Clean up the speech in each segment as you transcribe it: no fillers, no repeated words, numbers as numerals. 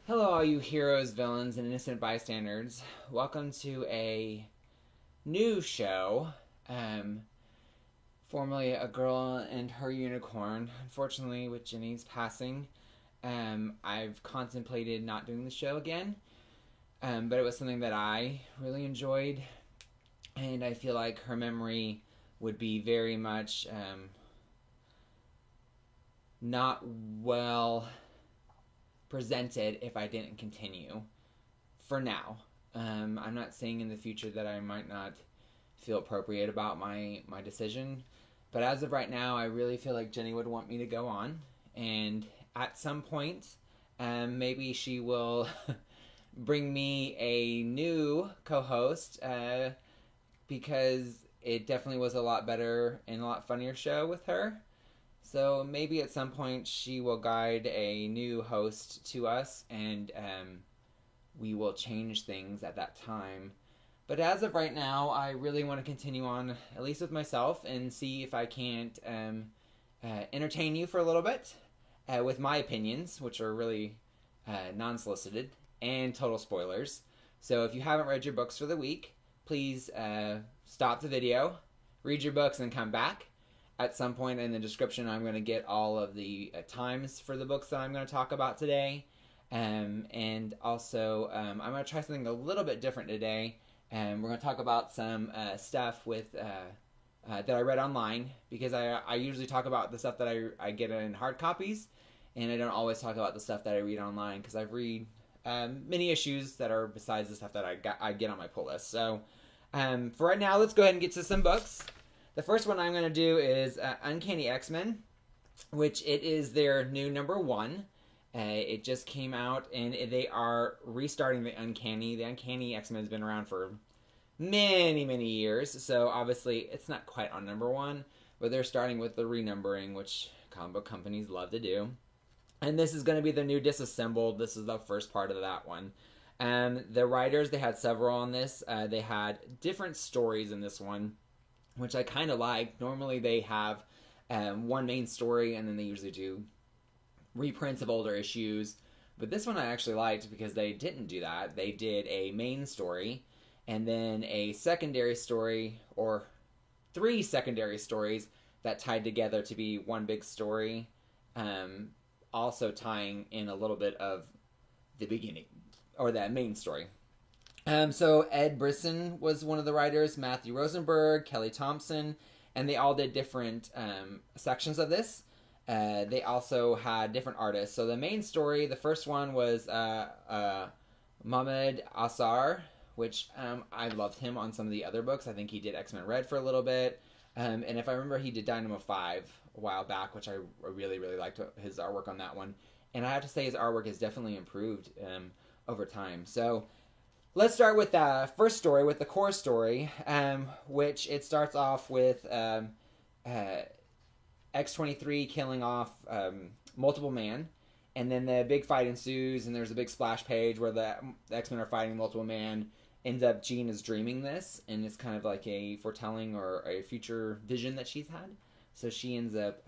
Hello, all you heroes, villains, and innocent bystanders. Welcome to a new show. Um, Formerly A Girl and Her Unicorn. Unfortunately, with Jenny's passing, I've contemplated not doing the show again. But it was something that I really enjoyed, and I feel like her memory would be very much not well presented if I didn't continue for now. I'm not saying in the future that I might not feel appropriate about my decision, but as of right now, I really feel like Jenny would want me to go on, and at some point, maybe she will bring me a new co-host because it definitely was a lot better and a lot funnier show with her. So maybe at some point she will guide a new host to us, and we will change things at that time. But as of right now, I really want to continue on, at least with myself, and see if I can't entertain you for a little bit with my opinions, which are really non-solicited and total spoilers. So if you haven't read your books for the week, please stop the video, read your books, and come back. At some point in the description, I'm going to get all of the times for the books that I'm going to talk about today. And also, I'm going to try something a little bit different today. We're going to talk about some stuff with that I read online, because I usually talk about the stuff that I get in hard copies, and I don't always talk about the stuff that I read online, because I read many issues that are besides the stuff that I get on my pull list. So for right now, let's go ahead and get to some books. The first one I'm going to do is Uncanny X-Men, which it is their new number one. It just came out, and they are restarting the Uncanny. The Uncanny X-Men has been around for many, many years, so obviously it's not quite on number one, but they're starting with the renumbering, which comic book companies love to do. And this is going to be the new Disassembled. This is the first part of that one. The writers, they had several on this. They had different stories in this one, which I kind of like. Normally they have one main story, and then they usually do reprints of older issues. But this one I actually liked because they didn't do that. They did a main story, and then a secondary story, or three secondary stories that tied together to be one big story, also tying in a little bit of the beginning, or that main story. So Ed Brisson was one of the writers, Matthew Rosenberg, Kelly Thompson, and they all did different sections of this. They also had different artists. So the main story, the first one was Mohamed Asar, which I loved him on some of the other books. I think he did X-Men Red for a little bit. And if I remember, he did Dynamo 5 a while back, which I really, really liked his artwork on that one. And I have to say his artwork has definitely improved over time. So let's start with the first story, with the core story, which it starts off with X-23 killing off Multiple Man, and then the big fight ensues, and there's a big splash page where the X-Men are fighting Multiple Man. Ends up Jean is dreaming this, and it's kind of like a foretelling or a future vision that she's had. So she ends up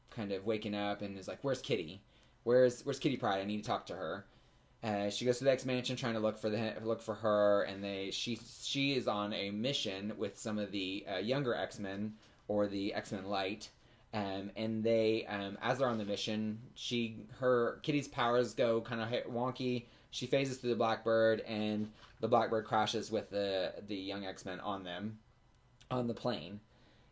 kind of waking up and is like, "Where's Kitty? Where's Kitty Pryde? I need to talk to her." She goes to the X Mansion trying to look for her, and she is on a mission with some of the younger X-Men, or the X-Men Light, and they as they're on the mission, Kitty's powers go kind of wonky. She phases through the Blackbird, and the Blackbird crashes with the young X-Men on the plane.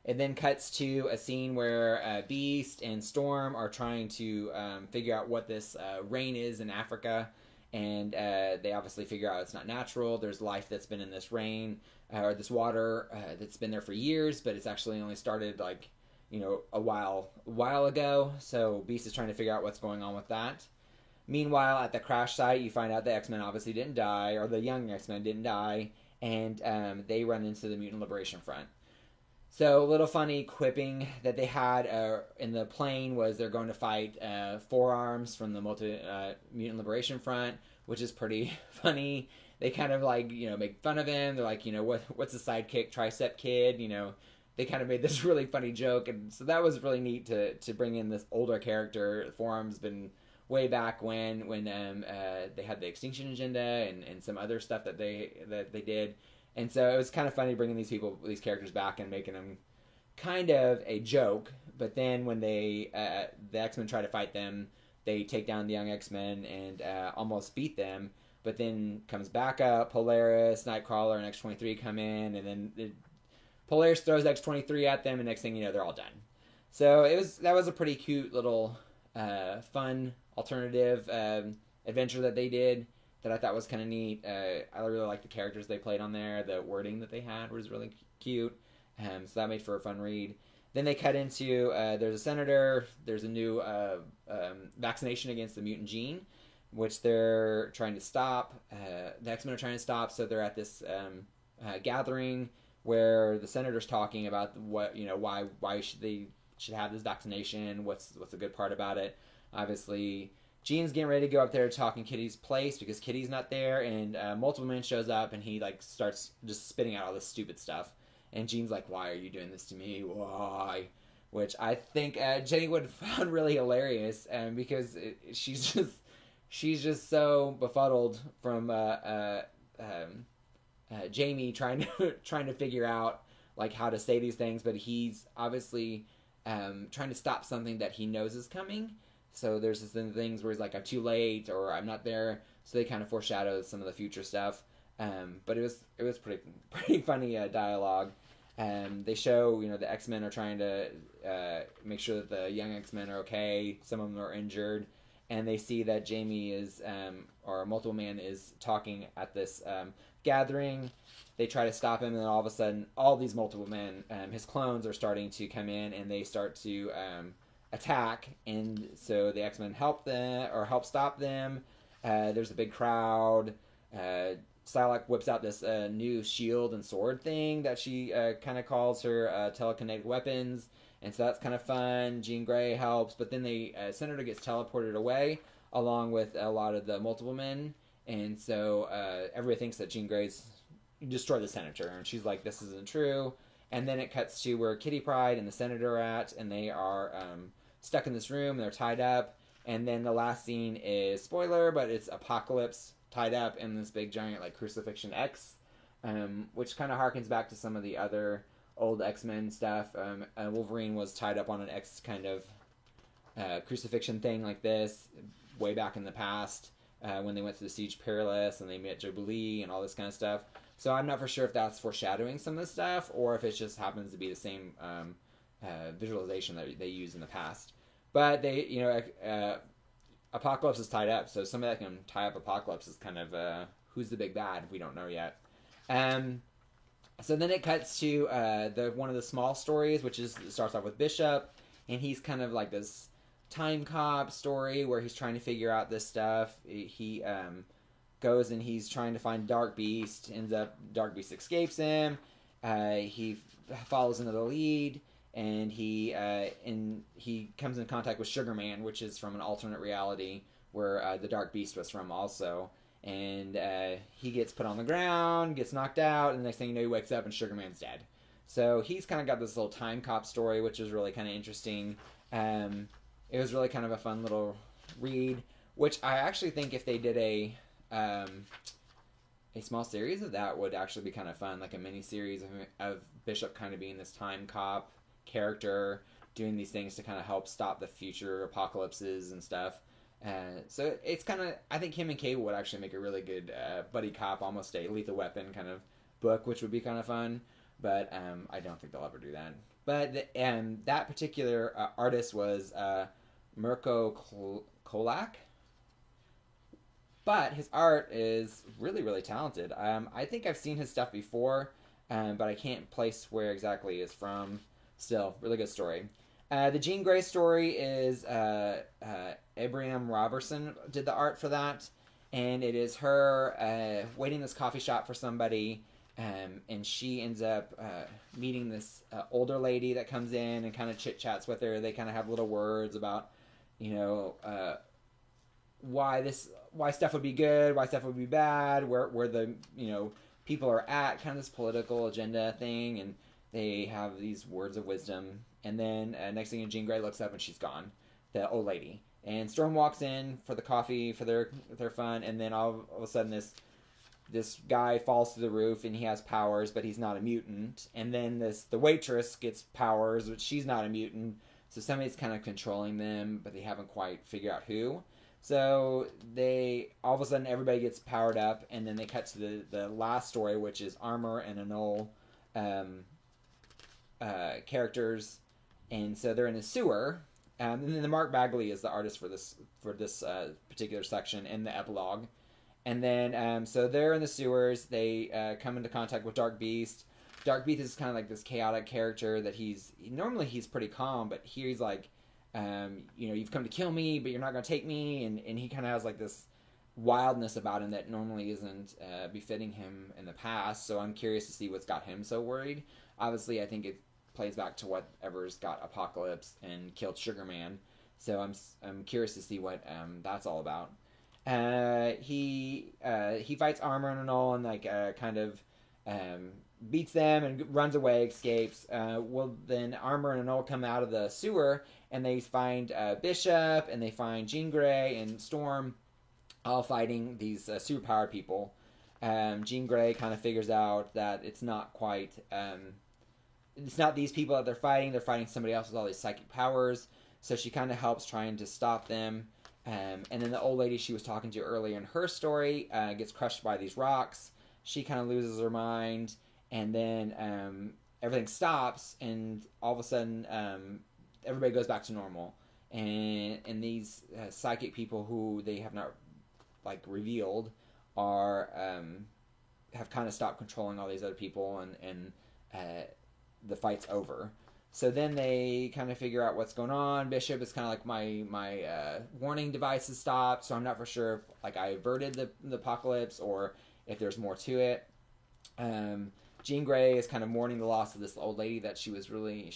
It then cuts to a scene where Beast and Storm are trying to figure out what this rain is in Africa. And they obviously figure out it's not natural. There's life that's been in this rain, or this water that's been there for years, but it's actually only started a while ago. So Beast is trying to figure out what's going on with that. Meanwhile, at the crash site, you find out the X-Men obviously didn't die, or the young X-Men didn't die, and they run into the Mutant Liberation Front. So a little funny quipping that they had in the plane was they're going to fight Four-Arms from the Mutant Liberation Front, which is pretty funny. They kind of make fun of him. They're like, what's the sidekick, Tricep Kid? They kind of made this really funny joke, and so that was really neat to bring in this older character. Four-Arms been way back when they had the Extinction Agenda and some other stuff that they did. And so it was kind of funny bringing these characters back and making them kind of a joke. But then when the X-Men try to fight them, they take down the young X-Men and almost beat them. But then comes back up, Polaris, Nightcrawler, and X-23 come in, and then Polaris throws X-23 at them, and next thing you know, they're all done. So that was a pretty cute little fun alternative adventure that they did that I thought was kind of neat. I really liked the characters they played on there. The wording that they had was really cute. So that made for a fun read. Then they cut into there's a senator. There's a new vaccination against the mutant gene, which they're trying to stop. The X-Men are trying to stop. So they're at this gathering where the senator's talking about why should have this vaccination. What's the good part about it? Obviously, Jean's getting ready to go up there to talk in Kitty's place because Kitty's not there, and Multiple Man shows up and he starts just spitting out all this stupid stuff. And Jean's like, "Why are you doing this to me? Why?" Which I think Jenny would found really hilarious, because she's just so befuddled from Jamie trying to figure out how to say these things, but he's obviously trying to stop something that he knows is coming. So there's this things where he's like, "I'm too late," or "I'm not there." So they kind of foreshadow some of the future stuff. But it was pretty funny dialogue. They show the X-Men are trying to make sure that the young X-Men are okay. Some of them are injured, and they see that Jamie is or Multiple Man is talking at this gathering. They try to stop him, and then all of a sudden, all these Multiple Men, his clones, are starting to come in, and they start to attack. And so the X-Men help stop them. There's a big crowd. Psylocke whips out this new shield and sword thing that she kind of calls her telekinetic weapons, and so that's kind of fun. Jean Grey helps, but then the Senator gets teleported away along with a lot of the Multiple Men, and so everybody thinks that Jean Grey's destroyed the Senator, and she's like, "This isn't true." And then it cuts to where Kitty Pryde and the Senator are at, and they are stuck in this room, and they're tied up. And then the last scene is, spoiler, but it's Apocalypse tied up in this big giant crucifixion X, which kind of harkens back to some of the other old X-Men stuff. Wolverine was tied up on an X kind of crucifixion thing like this way back in the past when they went to the Siege Perilous and they met Jubilee and all this kind of stuff. So I'm not for sure if that's foreshadowing some of the stuff or if it just happens to be the same visualization that they used in the past. But they, Apocalypse is tied up, so somebody that can tie up Apocalypse is kind of who's the big bad. We don't know yet. So then it cuts to one of the small stories, which starts off with Bishop, and he's kind of like this time cop story where he's trying to figure out this stuff. He goes and he's trying to find Dark Beast. Dark Beast escapes him. He follows into the lead. And he comes in contact with Sugar Man, which is from an alternate reality where the Dark Beast was from also. And he gets put on the ground, gets knocked out, and the next thing you know, he wakes up and Sugar Man's dead. So he's kind of got this little time cop story, which is really kind of interesting. It was really kind of a fun little read, which I actually think if they did a small series of that would actually be kind of fun, like a mini series of Bishop kind of being this time cop character doing these things to kind of help stop the future apocalypses and stuff. So it's kind of, I think him and Cable would actually make a really good buddy cop, almost a Lethal Weapon kind of book, which would be kind of fun. But I don't think they'll ever do that. But that particular artist was Mirko Kolak. But his art is really, really talented. I think I've seen his stuff before, but I can't place where exactly it's from. Still, really good story. The Jean Grey story is Abraham Robertson did the art for that, and it is her waiting in this coffee shop for somebody, and she ends up meeting this older lady that comes in and kind of chit-chats with her. They kind of have little words about, why stuff would be good, why stuff would be bad, where the people are at, kind of this political agenda thing, and they have these words of wisdom. And then next thing, Jean Grey looks up and she's gone, the old lady. And Storm walks in for the coffee for their fun, and then all of a sudden this guy falls through the roof and he has powers, but he's not a mutant. And then the waitress gets powers, but she's not a mutant. So somebody's kind of controlling them, but they haven't quite figured out who. So they all of a sudden everybody gets powered up, and then they cut to the last story, which is Armor and Anole characters, and so they're in a sewer. And then Mark Bagley is the artist for this particular section in the epilogue. And then, so they're in the sewers. They come into contact with Dark Beast. Dark Beast is kind of like this chaotic character that normally he's pretty calm, but here he's like, you've come to kill me, but you're not going to take me. And he kind of has like this wildness about him that normally isn't befitting him in the past. So I'm curious to see what's got him so worried. Obviously, I think it plays back to whatever's got Apocalypse and killed Sugarman. So I'm curious to see what that's all about. He fights Armor and Anole and like kind of beats them and runs away, escapes. Then Armor and Anole come out of the sewer and they find Bishop and they find Jean Grey and Storm all fighting these superpowered people. Jean Grey kind of figures out that it's not quite it's not these people that they're fighting somebody else with all these psychic powers, so she kind of helps trying to stop them. And then the old lady she was talking to earlier in her story gets crushed by these rocks. She kind of loses her mind, and then everything stops, and all of a sudden everybody goes back to normal. And these psychic people who they have not like revealed are have kind of stopped controlling all these other people, and the fight's over. So then they kind of figure out what's going on. Bishop is kind of like my warning device has stopped, so I'm not for sure if like I averted the apocalypse or if there's more to it. Jean Grey is kind of mourning the loss of this old lady that she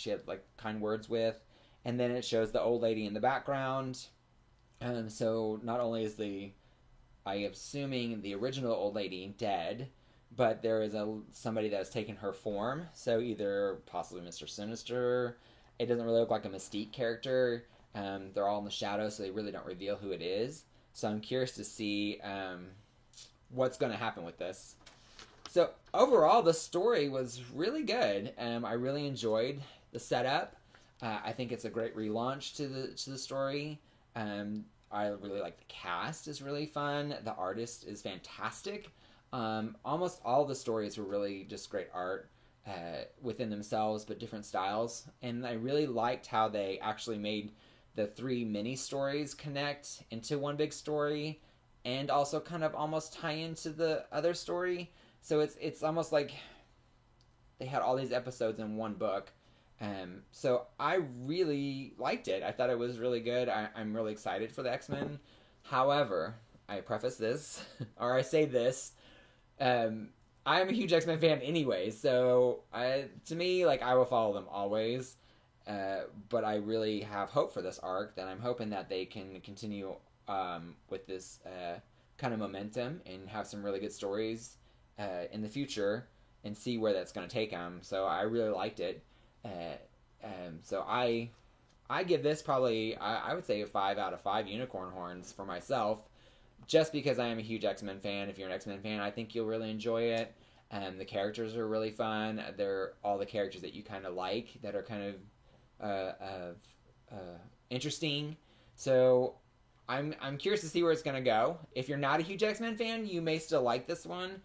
had like kind words with, and then it shows the old lady in the background. So not only is I am assuming the original old lady dead, but there is somebody that has taken her form. So either possibly Mr. Sinister. It doesn't really look like a Mystique character. They're all in the shadows, so they really don't reveal who it is. So I'm curious to see what's going to happen with this. So overall, the story was really good. I really enjoyed the setup. I think it's a great relaunch to the story. I really like the cast is really fun. The artist is fantastic. Almost all the stories were really just great art within themselves, but different styles. And I really liked how they actually made the 3 mini stories connect into one big story, and also kind of almost tie into the other story. So it's almost like they had all these episodes in one book. So I really liked it. I thought it was really good. I'm really excited for the X-Men. However, I preface this, or I say this, I'm a huge X-Men fan anyway, so to me, like, I will follow them always. But I really have hope for this arc, that I'm hoping that they can continue with this kind of momentum and have some really good stories in the future and see where that's going to take them. So I really liked it. So I give this probably, I would say a 5 out of 5 unicorn horns for myself, just because I am a huge X-Men fan. If you're an X-Men fan, I think you'll really enjoy it. The characters are really fun. They're all the characters that you kind of like, that are kind of interesting. So I'm curious to see where it's going to go. If you're not a huge X-Men fan, you may still like this one,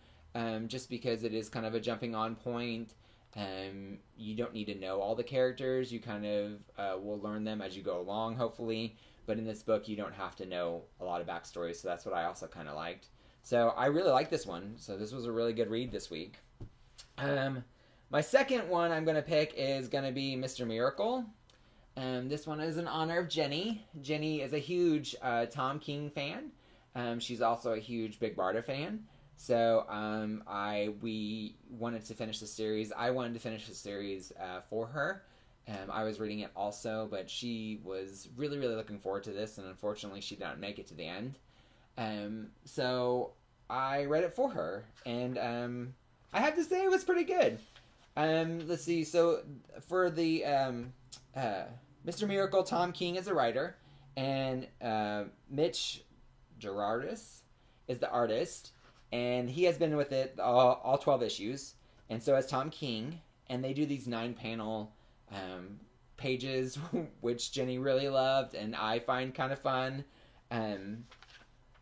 just because it is kind of a jumping on point. You don't need to know all the characters. You kind of will learn them as you go along, hopefully. But in this book, you don't have to know a lot of backstories, so that's what I also kind of liked. So I really like this one. So this was a really good read this week. My second one I'm going to pick is going to be Mr. Miracle. This one is in honor of Jenny. Jenny is a huge Tom King fan. She's also a huge Big Barda fan. So we wanted to finish the series. I wanted to finish the series for her. I was reading it also, but she was really, really looking forward to this, and unfortunately she did not make it to the end. So I read it for her, and I have to say it was pretty good. Let's see. So for the Mr. Miracle, Tom King is a writer, And Mitch Gerardis is the artist, and he has been with it all 12 issues, and so has Tom King, and they do these 9-panel pages, which Jenny really loved, and I find kind of fun.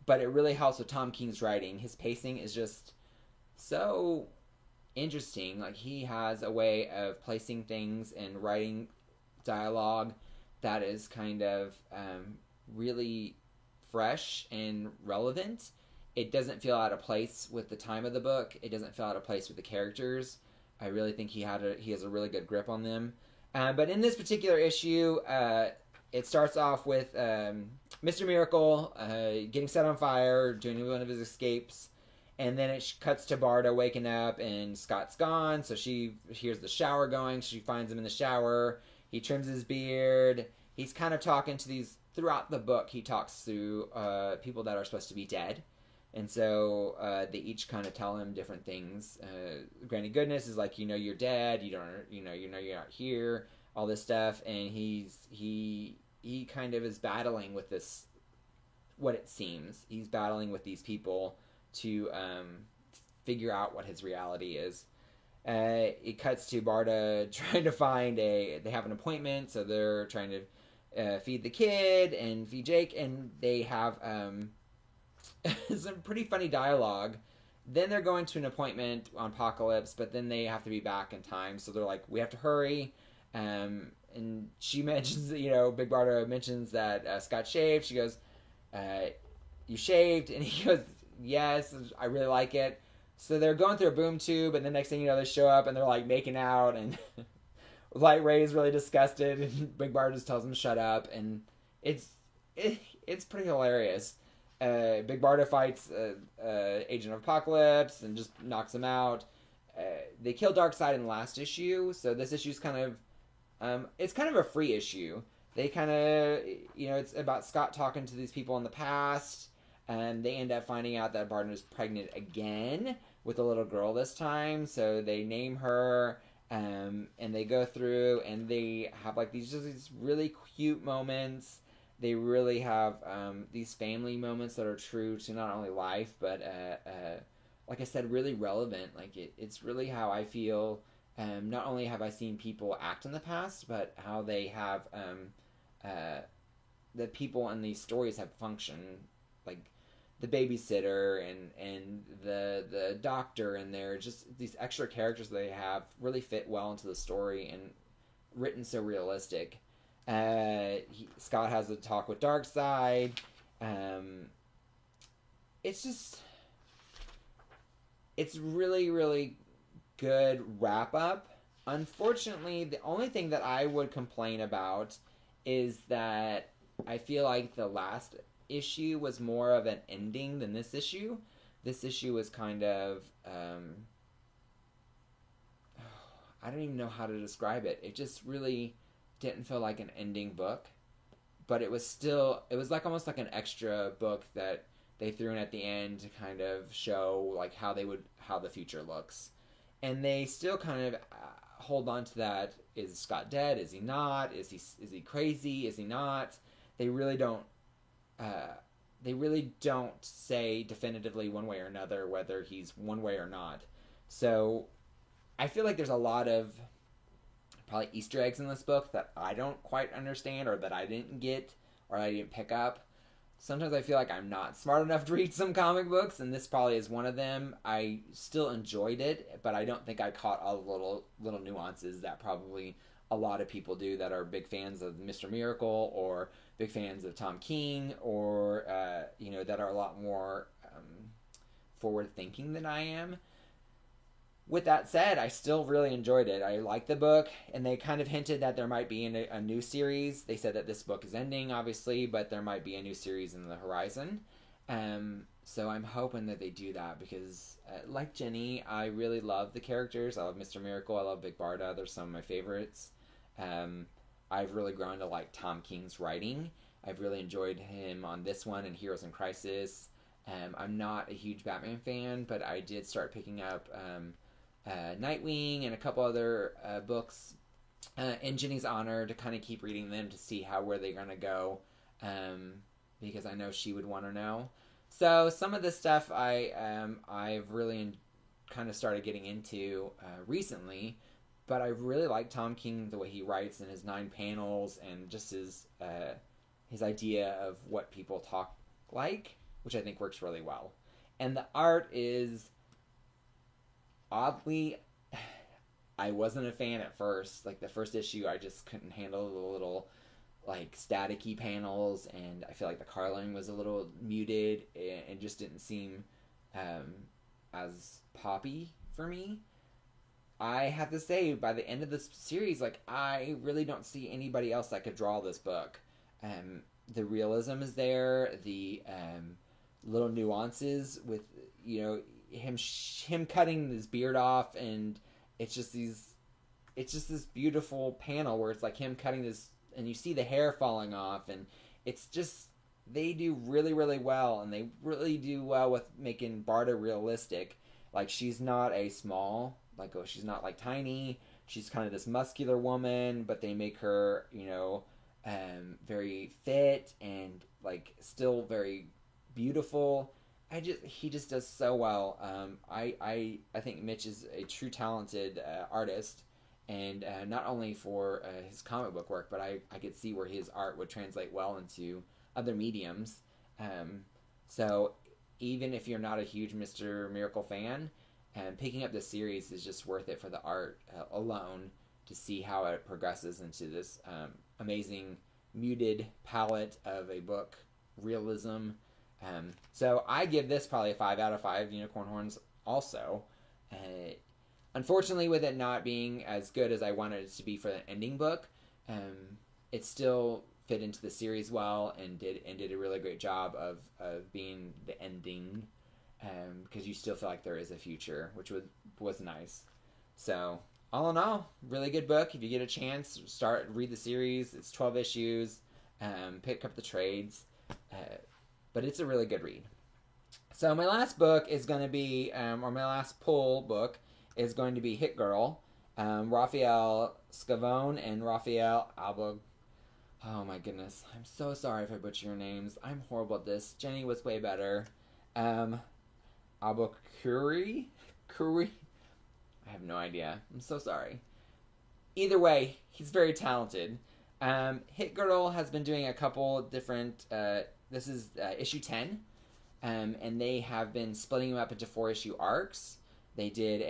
But it really helps with Tom King's writing. His pacing is just so interesting. Like, he has a way of placing things and writing dialogue that is kind of really fresh and relevant. It doesn't feel out of place with the time of the book. It doesn't feel out of place with the characters. I really think he has a really good grip on them. But in this particular issue, it starts off with Mr. Miracle getting set on fire, doing one of his escapes, and then it cuts to Barda waking up, and Scott's gone, so she hears the shower going. She finds him in the shower. He trims his beard. He's kind of talking to these... Throughout the book, he talks to people that are supposed to be dead. And so they each kind of tell him different things. Granny Goodness is like, you're dead. You know you're not here. All this stuff, and he kind of is battling with this. What it seems, he's battling with these people to figure out what his reality is. It cuts to Barda trying to find they have an appointment, so they're trying to feed the kid and feed Jake, and they have some pretty funny dialogue. Then they're going to an appointment on Apocalypse, but then they have to be back in time, so they're like, we have to hurry. And she mentions, Big Barda mentions that Scott shaved. She goes, you shaved? And he goes, yes, I really like it. So they're going through a boom tube, and the next thing you know, they show up and they're like making out, and Light Ray is really disgusted, and Big Barda just tells him to shut up, and it's pretty hilarious. Big Barda fights Agent of Apocalypse and just knocks him out. They kill Darkseid in the last issue, so this issue's kind of it's kind of a free issue. They kind of, it's about Scott talking to these people in the past, and they end up finding out that Barda is pregnant again with a little girl this time, so they name her, and they go through, and they have like these really cute moments. They really have these family moments that are true to not only life, but like I said, really relevant. Like it's really how I feel. Not only have I seen people act in the past, but how they have the people in these stories have functioned, like the babysitter and the doctor, and they're just these extra characters they have really fit well into the story and written so realistic. Scott has a talk with Darkseid. It's really, really good wrap up. Unfortunately, the only thing that I would complain about is that I feel like the last issue was more of an ending than this issue. This issue was kind of I don't even know how to describe it. It just really didn't feel like an ending book, but it was like almost like an extra book that they threw in at the end to kind of show like how the future looks. And they still kind of hold on to that. Is Scott dead? Is he not? Is he crazy? Is he not? They really don't say definitively one way or another whether he's one way or not. So I feel like there's a lot of probably Easter eggs in this book that I don't quite understand, or that I didn't get, or I didn't pick up. Sometimes I feel like I'm not smart enough to read some comic books, and this probably is one of them. I still enjoyed it, but I don't think I caught all the little nuances that probably a lot of people do that are big fans of Mr. Miracle, or big fans of Tom King, or that are a lot more forward thinking than I am. With that said, I still really enjoyed it. I liked the book, and they kind of hinted that there might be a new series. They said that this book is ending, obviously, but there might be a new series in the horizon. So I'm hoping that they do that, because like Jenny, I really love the characters. I love Mr. Miracle. I love Big Barda. They're some of my favorites. I've really grown to like Tom King's writing. I've really enjoyed him on this one and Heroes in Crisis. I'm not a huge Batman fan, but I did start picking up Nightwing and a couple other books in Jenny's honor to kind of keep reading them to see where they're going to go. because I know she would want to know. So some of this stuff I've really kind of started getting into recently, but I really like Tom King, the way he writes and his 9 panels and just his idea of what people talk like, which I think works really well. And the art is oddly, I wasn't a fan at first. Like the first issue, I just couldn't handle the little like staticky panels, and I feel like the coloring was a little muted and just didn't seem as poppy for me. I have to say, by the end of this series, like I really don't see anybody else that could draw this book. The realism is there, the little nuances with him cutting his beard off, and it's just this beautiful panel where it's like him cutting this, and you see the hair falling off, and it's just, they do really, really well, and they really do well with making Barda realistic. Like she's not a small, like she's not like tiny. She's kind of this muscular woman, but they make her, very fit and like still very beautiful. He just does so well. I think Mitch is a true talented artist, and not only for his comic book work, but I could see where his art would translate well into other mediums. So even if you're not a huge Mr. Miracle fan, picking up this series is just worth it for the art alone, to see how it progresses into this amazing muted palette of a book realism. So I give this probably a 5 out of 5 unicorn horns also. Unfortunately, with it not being as good as I wanted it to be for the ending book, it still fit into the series well and did a really great job of being the ending, because you still feel like there is a future, which was nice. So all in all, really good book. If you get a chance, read the series. It's 12 issues. Pick up the trades. But it's a really good read. So my last book is going to be, or my last pull book is going to be Hit Girl. Raphael Scavone and Raphael Alba. Oh my goodness. I'm so sorry if I butcher your names. I'm horrible at this. Jenny was way better. Albuquerque? Curry? I have no idea. I'm so sorry. Either way, he's very talented. Hit Girl has been doing a couple different... this is issue 10. And they have been splitting them up into 4-issue arcs. They did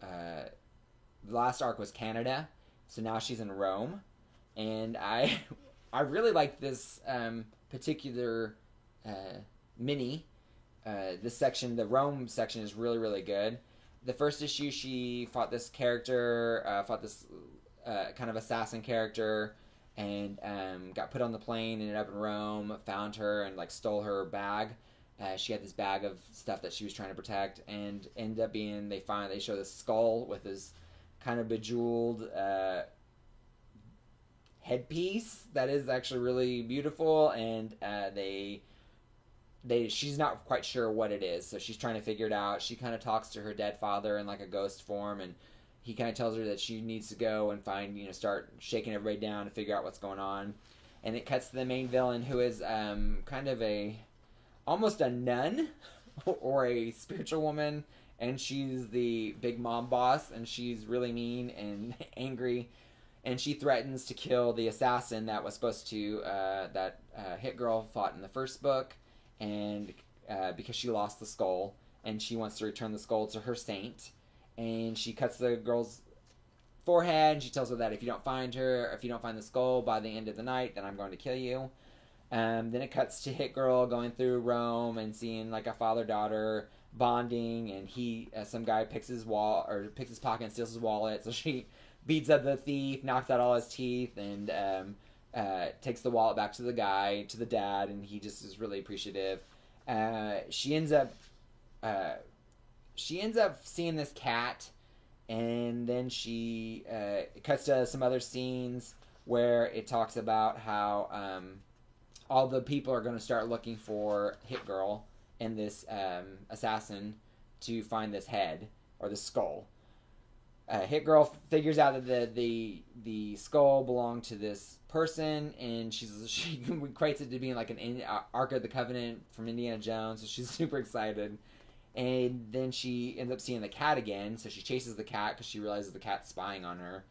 the last arc was Canada, so now she's in Rome. And I really like this particular mini. This section, the Rome section, is really, really good. The first issue, she fought this character, kind of assassin character, and got put on the plane, ended up in Rome, found her, and like stole her bag. She had this bag of stuff that she was trying to protect, and ended up being, they show this skull with this kind of bejeweled headpiece that is actually really beautiful, and she's not quite sure what it is, so she's trying to figure it out. She kind of talks to her dead father in like a ghost form, and he kind of tells her that she needs to go and find, start shaking everybody down to figure out what's going on. And it cuts to the main villain, who is kind of almost a nun or a spiritual woman, and she's the big mom boss, and she's really mean and angry, and she threatens to kill the assassin that was supposed to that Hit Girl fought in the first book, and because she lost the skull, and she wants to return the skull to her saint. And she cuts the girl's forehead, and she tells her that if you don't find the skull by the end of the night, then I'm going to kill you. Then it cuts to Hit Girl going through Rome and seeing like a father-daughter bonding, and some guy picks his pocket and steals his wallet. So she beats up the thief, knocks out all his teeth, and takes the wallet back to the dad, and he just is really appreciative. She ends up seeing this cat, and then it cuts to some other scenes where it talks about how all the people are going to start looking for Hit Girl and this assassin to find this head, or the skull. Hit Girl figures out that the skull belonged to this person, and she equates it to being like an Ark of the Covenant from Indiana Jones, so she's super excited. And then she ends up seeing the cat again, so she chases the cat because she realizes the cat's spying on her.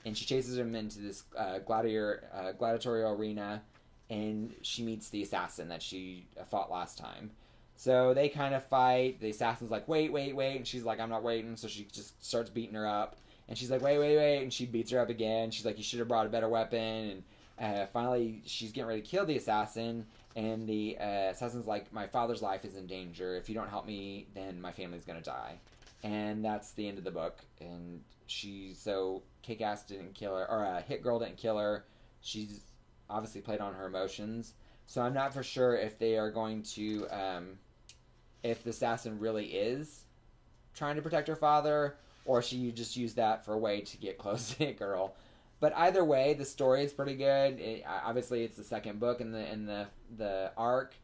And she chases him into this gladiatorial arena, and she meets the assassin that she fought last time. So they kind of fight. The assassin's like, wait, and she's like, I'm not waiting, so she just starts beating her up. And she's like, wait, and she beats her up again. She's like, you should have brought a better weapon. And finally, she's getting ready to kill the assassin. And the assassin's like, my father's life is in danger. If you don't help me, then my family's going to die. And that's the end of the book. And so Kick-Ass didn't kill her, or Hit Girl didn't kill her. She's obviously played on her emotions. So I'm not for sure if they are going to, if the assassin really is trying to protect her father, or she just used that for a way to get close to Hit Girl. But either way, the story is pretty good. Obviously, it's the second book in the arc,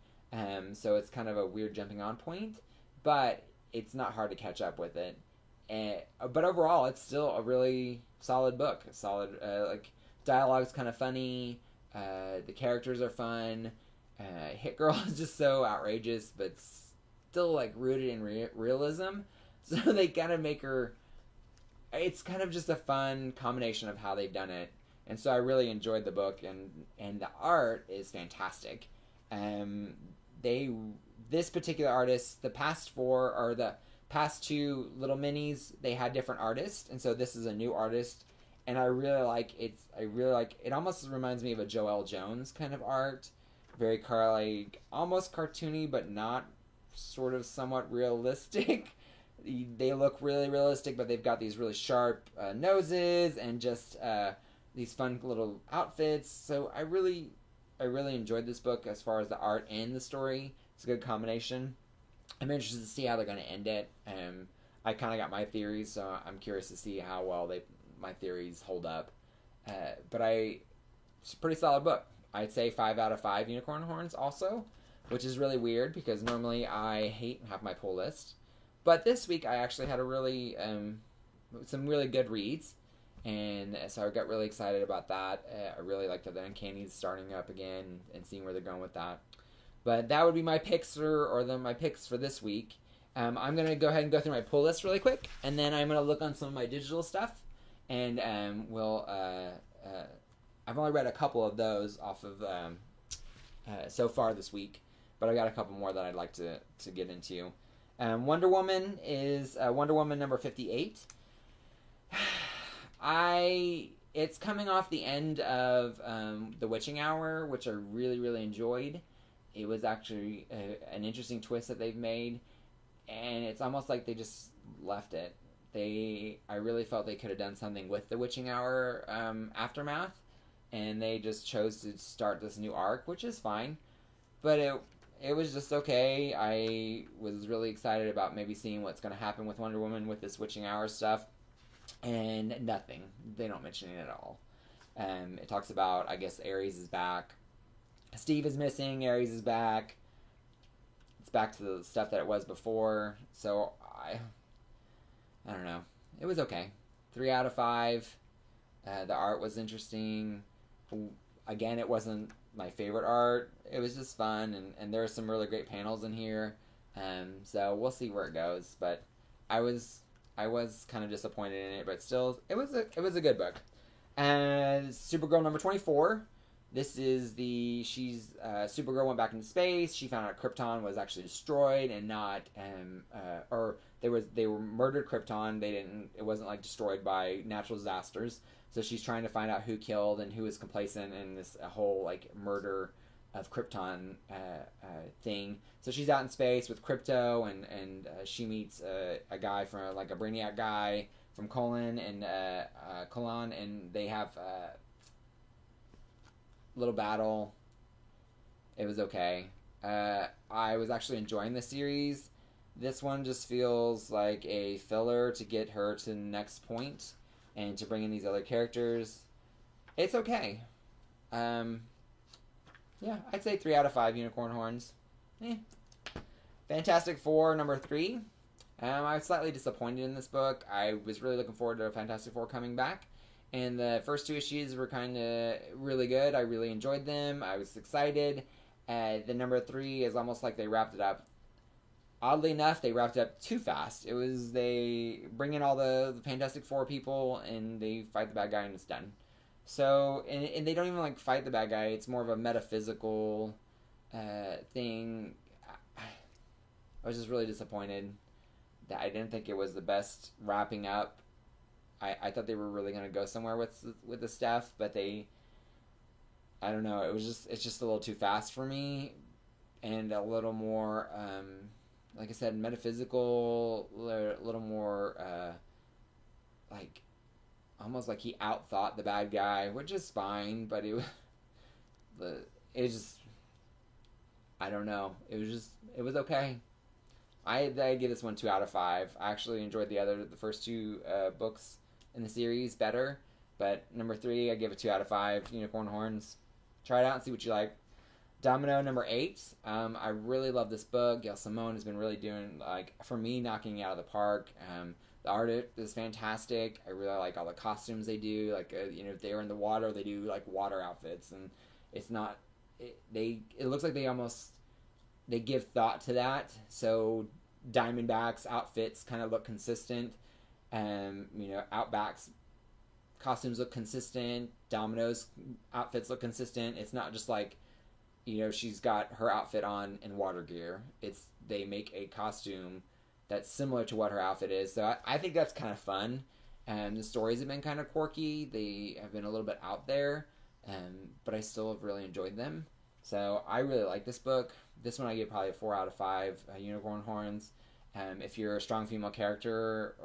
so it's kind of a weird jumping on point. But it's not hard to catch up with it. But overall, it's still a really solid book. Like dialogue's kind of funny. The characters are fun. Hit Girl is just so outrageous, but still like rooted in realism. So they kind of make her. It's kind of just a fun combination of how they've done it, and so I really enjoyed the book, and the art is fantastic. This particular artist, the past two little minis, they had different artists, and so this is a new artist, and I really like it. It almost reminds me of a Joelle Jones kind of art, very almost cartoony, but not, sort of somewhat realistic. They look really realistic, but they've got these really sharp noses and just these fun little outfits. So I really enjoyed this book as far as the art and the story. It's a good combination. I'm interested to see how they're going to end it. I kind of got my theories, so I'm curious to see how well my theories hold up. But it's a pretty solid book. I'd say 5 out of 5 unicorn horns also, which is really weird because normally I hate and have my pull list. But this week I actually had some really good reads, and so I got really excited about that. I really like that the Uncanny's starting up again and seeing where they're going with that. But that would be my picks my picks for this week. I'm going to go ahead and go through my pull list really quick, and then I'm going to look on some of my digital stuff, and I've only read a couple of those off of so far this week, but I got a couple more that I'd like to get into. Wonder Woman is Wonder Woman number 58. It's coming off the end of The Witching Hour, which I really, really enjoyed. It was actually an interesting twist that they've made, and it's almost like they just left it. I really felt they could have done something with The Witching Hour aftermath, and they just chose to start this new arc, which is fine, but it was just okay. I was really excited about maybe seeing what's going to happen with Wonder Woman with this Witching Hour stuff. And nothing. They don't mention it at all. It talks about, I guess, Ares is back. Steve is missing. Ares is back. It's back to the stuff that it was before. So, I don't know. It was okay. 3 out of 5. The art was interesting. Again, it wasn't my favorite art. It was just fun, and there are some really great panels in here. So we'll see where it goes. But I was kind of disappointed in it, but still, it was a good book. Supergirl number 24. This is Supergirl went back into space. She found out Krypton was actually destroyed and not or they were murdered Krypton. It wasn't like destroyed by natural disasters. So she's trying to find out who killed and who was complacent in this whole like murder of Krypton thing. So she's out in space with Krypto, and she meets a guy from like a Brainiac guy from Colon, and they have a little battle. It was okay. I was actually enjoying the series. This one just feels like a filler to get her to the next point and to bring in these other characters. It's okay. Yeah, I'd say 3 out of 5 unicorn horns. Fantastic Four number 3. I was slightly disappointed in this book. I was really looking forward to Fantastic Four coming back, And the first two issues were kind of really good. I really enjoyed them. I was excited. The number 3 is almost like they wrapped it up. Oddly enough, they wrapped it up too fast. It was they bring in all the Fantastic Four people and they fight the bad guy and it's done. So, and they don't even like fight the bad guy. It's more of a metaphysical thing. I was just really disappointed that I didn't think it was the best wrapping up. I thought they were really going to go somewhere with the stuff, but I don't know. It's just a little too fast for me, and a little more, like I said, metaphysical, a little more, like, almost like he outthought the bad guy, which is fine, but it just, I don't know. It was okay. I give this one 2 out of 5. I actually enjoyed the first 2 books in the series better, but number 3, I give it 2 out of 5. Unicorn Horns. Try it out and see what you like. Domino number 8. I really love this book. Gail Simone has been really doing, like, for me, knocking it out of the park. The art is fantastic. I really like all the costumes they do. Like, if they are in the water, they do like water outfits, and it's not. It looks like they give thought to that. So Diamondback's outfits kind of look consistent. Outback's costumes look consistent. Domino's outfits look consistent. It's not just like, she's got her outfit on in water gear. They make a costume that's similar to what her outfit is. So I think that's kind of fun. The stories have been kind of quirky. They have been a little bit out there, but I still have really enjoyed them. So I really like this book. This one I give probably a 4 out of 5. Unicorn Horns. If you're a strong female character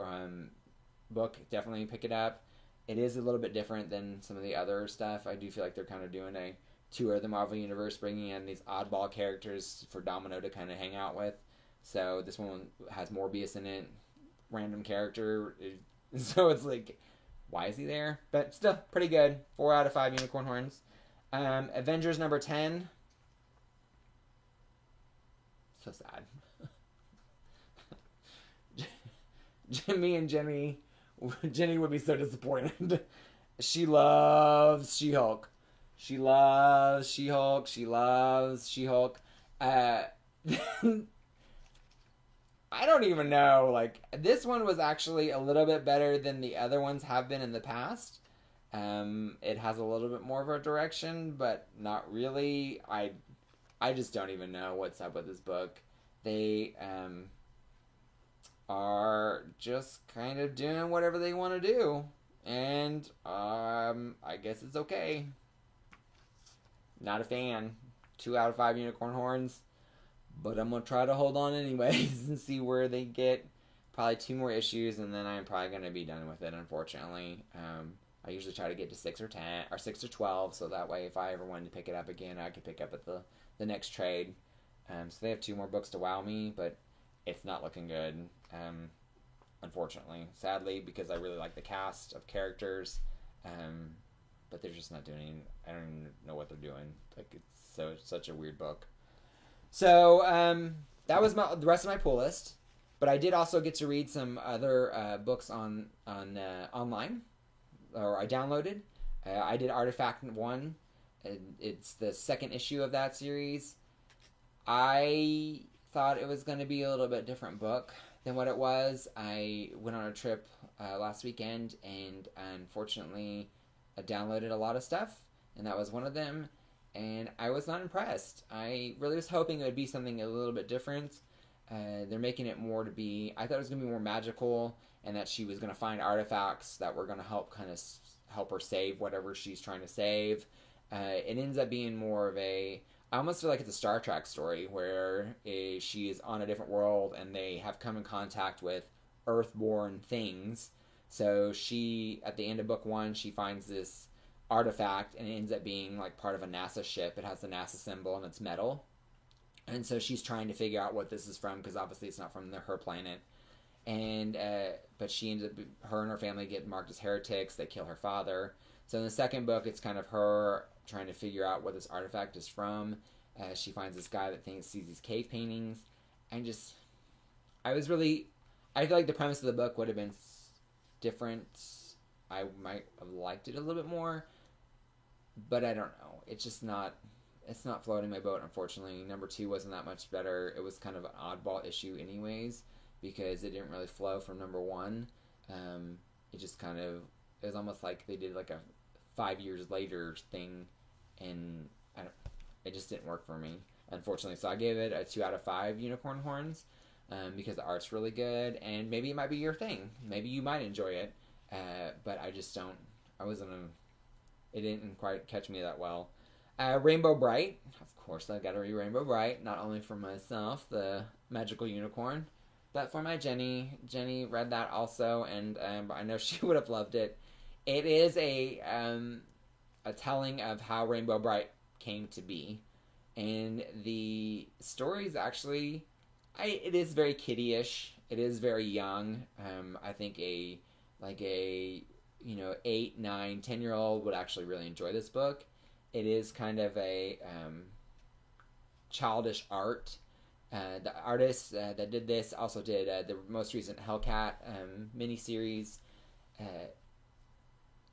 book, definitely pick it up. It is a little bit different than some of the other stuff. I do feel like they're kind of doing a tour of the Marvel Universe, bringing in these oddball characters for Domino to kind of hang out with. So this one has Morbius in it, random character. So it's like, why is he there? But still, pretty good. 4 out of 5 Unicorn Horns. Avengers number 10. So sad. Jenny would be so disappointed. She loves She-Hulk. She loves She-Hulk. She loves She-Hulk. I don't even know. Like, this one was actually a little bit better than the other ones have been in the past. It has a little bit more of a direction, but not really. I just don't even know what's up with this book. They are just kind of doing whatever they want to do, and I guess it's okay. Not a fan. 2 out of 5 Unicorn Horns, but I'm gonna try to hold on anyways and see where they get. Probably 2 more issues, and then I'm probably gonna be done with it. Unfortunately, I usually try to get to 6 or 10 or 6 to 12, so that way if I ever wanted to pick it up again, I could pick up at the next trade. So they have 2 more books to wow me, but it's not looking good. Unfortunately, sadly, because I really like the cast of characters, but they're just not doing. I don't even know what they're doing. Like, it's such a weird book. So that was the rest of my pull list. But I did also get to read some other books on online, or I downloaded. I did Artifact 1. It's the 2nd issue of that series. I thought it was going to be a little bit different book than what it was. I went on a trip last weekend, and unfortunately I downloaded a lot of stuff, and that was one of them, and I was not impressed. I really was hoping it would be something a little bit different. They're making it more to be, I thought it was going to be more magical, and that she was going to find artifacts that were going to help her save whatever she's trying to save. It ends up being more of I almost feel like it's a Star Trek story where she is on a different world and they have come in contact with Earthborn things. So she, at the end of book 1, she finds this artifact and it ends up being like part of a NASA ship. It has the NASA symbol and it's metal. And so she's trying to figure out what this is from, because obviously it's not from her planet. And but she ends up, her and her family get marked as heretics. They kill her father. So in the 2nd book, it's kind of her trying to figure out what this artifact is from. She finds this guy that sees these cave paintings, and I feel like the premise of the book would have been different. I might have liked it a little bit more, but I don't know. It's just not. It's not floating my boat, unfortunately. Number 2 wasn't that much better. It was kind of an oddball issue, anyways, because it didn't really flow from number 1. It just kind of, it was almost like they did like a 5 years later thing, and it just didn't work for me, unfortunately. So I gave it a 2 out of 5 unicorn horns, because the art's really good, and maybe it might be your thing. Maybe you might enjoy it, but I just don't. It didn't quite catch me that well. Rainbow Bright, of course I gotta read Rainbow Bright, not only for myself, the magical unicorn, but for my Jenny. Jenny read that also, and I know she would have loved it. It is a telling of how Rainbow Bright came to be, and the story is actually, it is very kiddie-ish. It is very young. I think a 8, 9, 10-year-old would actually really enjoy this book. It is kind of a childish art. The artist that did this also did the most recent Hellcat miniseries.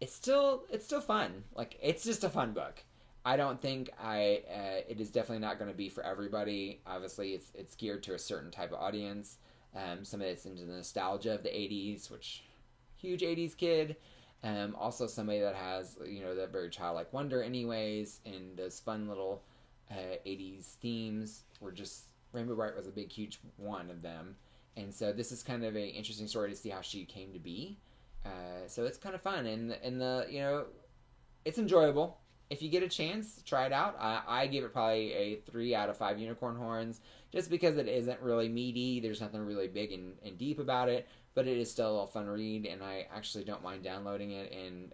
It's still fun. Like, it's just a fun book. I don't think it is definitely not going to be for everybody. Obviously, it's geared to a certain type of audience. Some of it's into the nostalgia of the 80s, which, huge 80s kid. Also somebody that has, that very childlike wonder anyways, and those fun little 80s themes were just, Rainbow Bright was a big, huge one of them. And so this is kind of an interesting story to see how she came to be. So it's kind of fun, and it's enjoyable. If you get a chance, try it out. I give it probably a 3 out of 5 unicorn horns, just because it isn't really meaty. There's nothing really big and deep about it. But it is still a fun read, and I actually don't mind downloading it and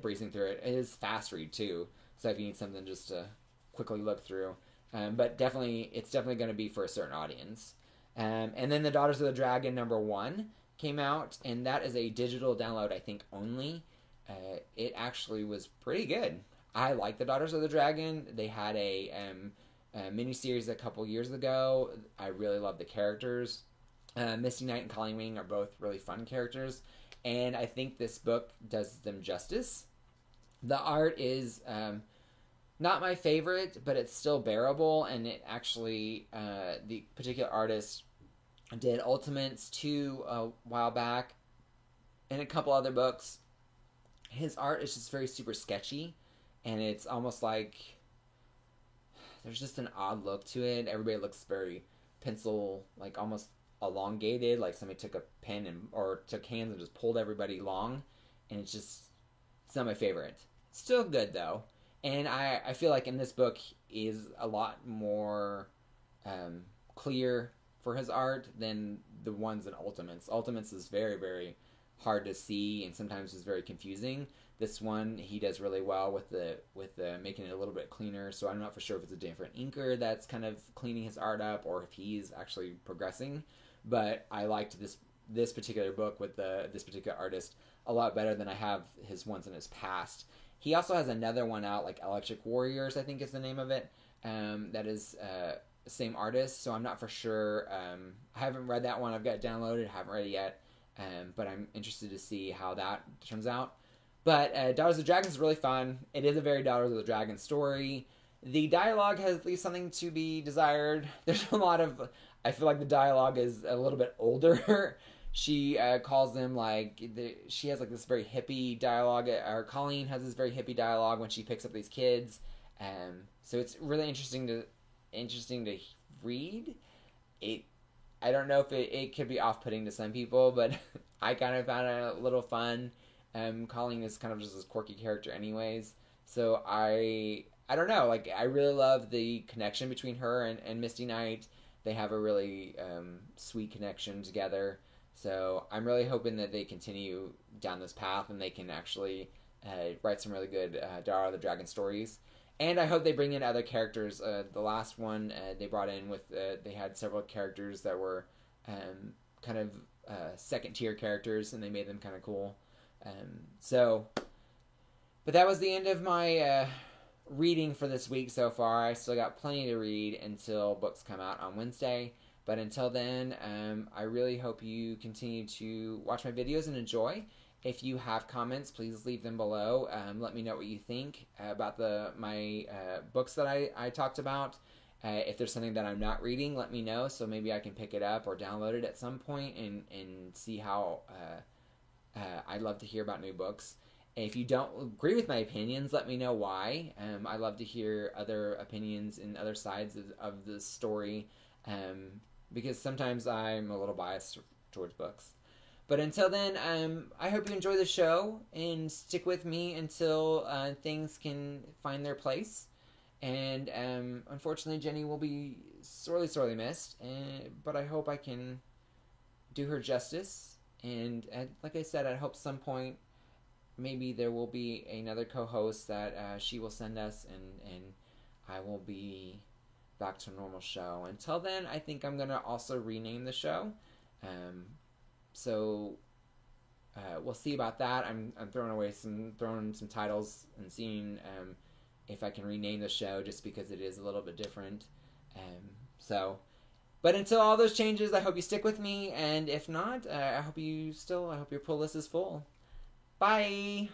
breezing through it. It is fast read too, so if you need something just to quickly look through, but it's definitely going to be for a certain audience. And then the Daughters of the Dragon #1 came out, and that is a digital download, I think, only. It actually was pretty good. I like the Daughters of the Dragon. They had a miniseries a couple years ago. I really love the characters. Misty Knight and Colleen Wing are both really fun characters, and I think this book does them justice. The art is not my favorite, but it's still bearable, and it actually, the particular artist did Ultimates 2 a while back, and a couple other books. His art is just very super sketchy, and it's almost like there's just an odd look to it. Everybody looks very pencil, like almost elongated, like somebody took a pen or took hands and just pulled everybody long, and it's not my favorite. It's still good though, and I feel like in this book is a lot more clear for his art than the ones in Ultimates. Ultimates is very, very hard to see, and sometimes is very confusing. This one he does really well with the making it a little bit cleaner. So I'm not for sure if it's a different inker that's kind of cleaning his art up, or if he's actually progressing. But I liked this particular book with this particular artist a lot better than I have his ones in his past. He also has another one out, like Electric Warriors, I think is the name of it. That is the same artist, so I'm not for sure. I haven't read that one. I've got it downloaded. Haven't read it yet. But I'm interested to see how that turns out. But Daughters of the Dragon is really fun. It is a very Daughters of the Dragon story. The dialogue has at least something to be desired. There's a lot of... I feel like the dialogue is a little bit older. She calls them she has like this very hippie dialogue. Or Colleen has this very hippie dialogue when she picks up these kids. So it's really interesting to read. I don't know if it could be off-putting to some people, but I kind of found it a little fun. Colleen is kind of just this quirky character anyways. So I don't know. Like, I really love the connection between her and Misty Knight. They have a really sweet connection together. So I'm really hoping that they continue down this path and they can actually write some really good Daughter of the Dragon stories. And I hope they bring in other characters. The last one they brought in with... they had several characters that were kind of second-tier characters, and they made them kind of cool. But that was the end of my reading for this week so far. I still got plenty to read until books come out on Wednesday. But until then, I really hope you continue to watch my videos and enjoy. If you have comments, please leave them below. Let me know what you think about my books that I talked about. If there's something that I'm not reading, let me know, so maybe I can pick it up or download it at some point and see how. I'd love to hear about new books. If you don't agree with my opinions, let me know why. I love to hear other opinions and other sides of the story, because sometimes I'm a little biased towards books. But until then, I hope you enjoy the show and stick with me until things can find their place. And unfortunately, Jenny will be sorely, sorely missed. But I hope I can do her justice. And like I said, I hope some point maybe there will be another co-host that she will send us, and I will be back to a normal show. Until then, I think I'm gonna also rename the show. So we'll see about that. I'm throwing some titles and seeing if I can rename the show, just because it is a little bit different. But until all those changes, I hope you stick with me, and if not, I hope your pull list is full. Bye.